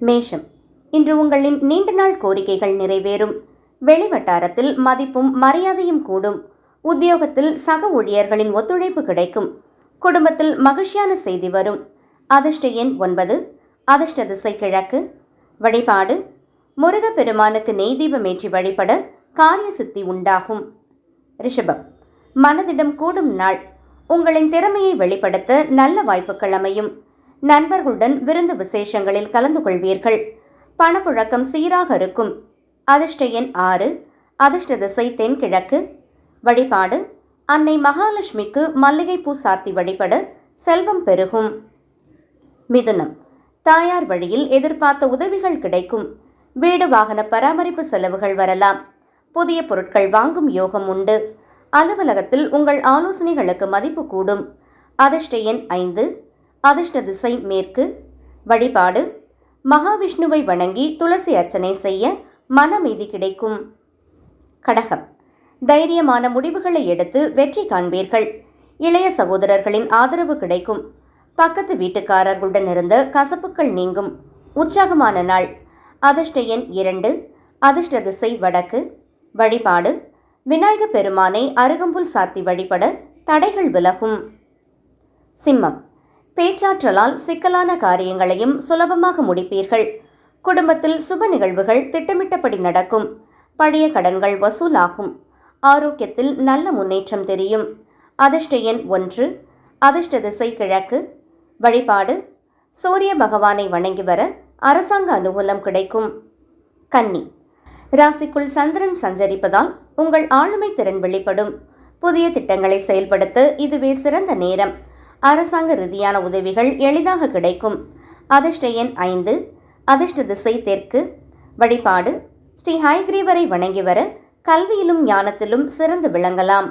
மேஷம், இன்று உங்களின் நீண்ட நாள் கோரிக்கைகள் நிறைவேறும். வெளிவட்டாரத்தில் மதிப்பும் மரியாதையும் கூடும். உத்தியோகத்தில் சக ஊழியர்களின் ஒத்துழைப்பு கிடைக்கும். குடும்பத்தில் மகிழ்ச்சியான செய்தி வரும். அதிர்ஷ்ட எண் 9. அதிர்ஷ்ட திசை கிழக்கு. வழிபாடு முருகப்பெருமானுக்கு நெய் தீபமேற்றி வழிபட காரிய சித்தி உண்டாகும். ரிஷபம், மனதிடம் கூடும் நாள். உங்களின் திறமையை வெளிப்படுத்த நல்ல வாய்ப்புகள் அமையும். நண்பர்களுடன் விருந்து விசேஷங்களில் கலந்து கொள்வீர்கள். பணப்புழக்கம் சீராக இருக்கும். அதிர்ஷ்ட எண் 6. அதிர்ஷ்ட திசை தென்கிழக்கு. வழிபாடு அன்னை மகாலட்சுமிக்கு மல்லிகைப்பூ சார்த்தி வழிபட செல்வம் பெருகும். மிதுனம், தாயார் வழியில் எதிர்பார்த்த உதவிகள் கிடைக்கும். வீடு வாகன பராமரிப்பு செலவுகள் வரலாம். புதிய பொருட்கள் வாங்கும் யோகம் உண்டு. அலுவலகத்தில் உங்கள் ஆலோசனைகளுக்கு மதிப்பு கூடும். அதிர்ஷ்ட எண் 5. அதிர்ஷ்ட திசை மேற்கு. வழிபாடு மகாவிஷ்ணுவை வணங்கி துளசி அர்ச்சனை செய்ய மனமீதி கிடைக்கும். கடகம், தைரியமான முடிவுகளை எடுத்து வெற்றி காண்பீர்கள். இளைய சகோதரர்களின் ஆதரவு கிடைக்கும். பக்கத்து வீட்டுக்காரர்களுடன் இருந்த கசப்புக்கள் நீங்கும். உற்சாகமான நாள். அதிர்ஷ்ட எண் 2. அதிர்ஷ்ட திசை வடக்கு. வழிபாடு விநாயகப் பெருமானை அருகம்புல் சார்த்தி வழிபட தடைகள் விலகும். சிம்மம், பேச்சாற்றலால் சிக்கலான காரியங்களையும் சுலபமாக முடிப்பீர்கள். குடும்பத்தில் சுப நிகழ்வுகள் திட்டமிட்டபடி நடக்கும். பழைய கடன்கள் வசூலாகும். ஆரோக்கியத்தில் நல்ல முன்னேற்றம் தெரியும். அதிர்ஷ்ட எண் 1. அதிர்ஷ்ட திசை கிழக்கு. வழிபாடு சூரிய பகவானை வணங்கி வர அரசாங்க அனுகூலம் கிடைக்கும். கன்னி, ராசிக்குள் சந்திரன் சஞ்சரிப்பதால் உங்கள் ஆளுமை திறன் வெளிப்படும். புதிய திட்டங்களை செயல்படுத்த இதுவே சிறந்த நேரம். அரசாங்க ரீதியான உதவிகள் எளிதாக கிடைக்கும். அதிர்ஷ்ட எண் 5. அதிர்ஷ்ட திசை தெற்கு. வழிபாடு ஸ்ரீ ஹயக்ரீவரை வணங்கி வர கல்வியிலும் ஞானத்திலும் சிறந்து விளங்கலாம்.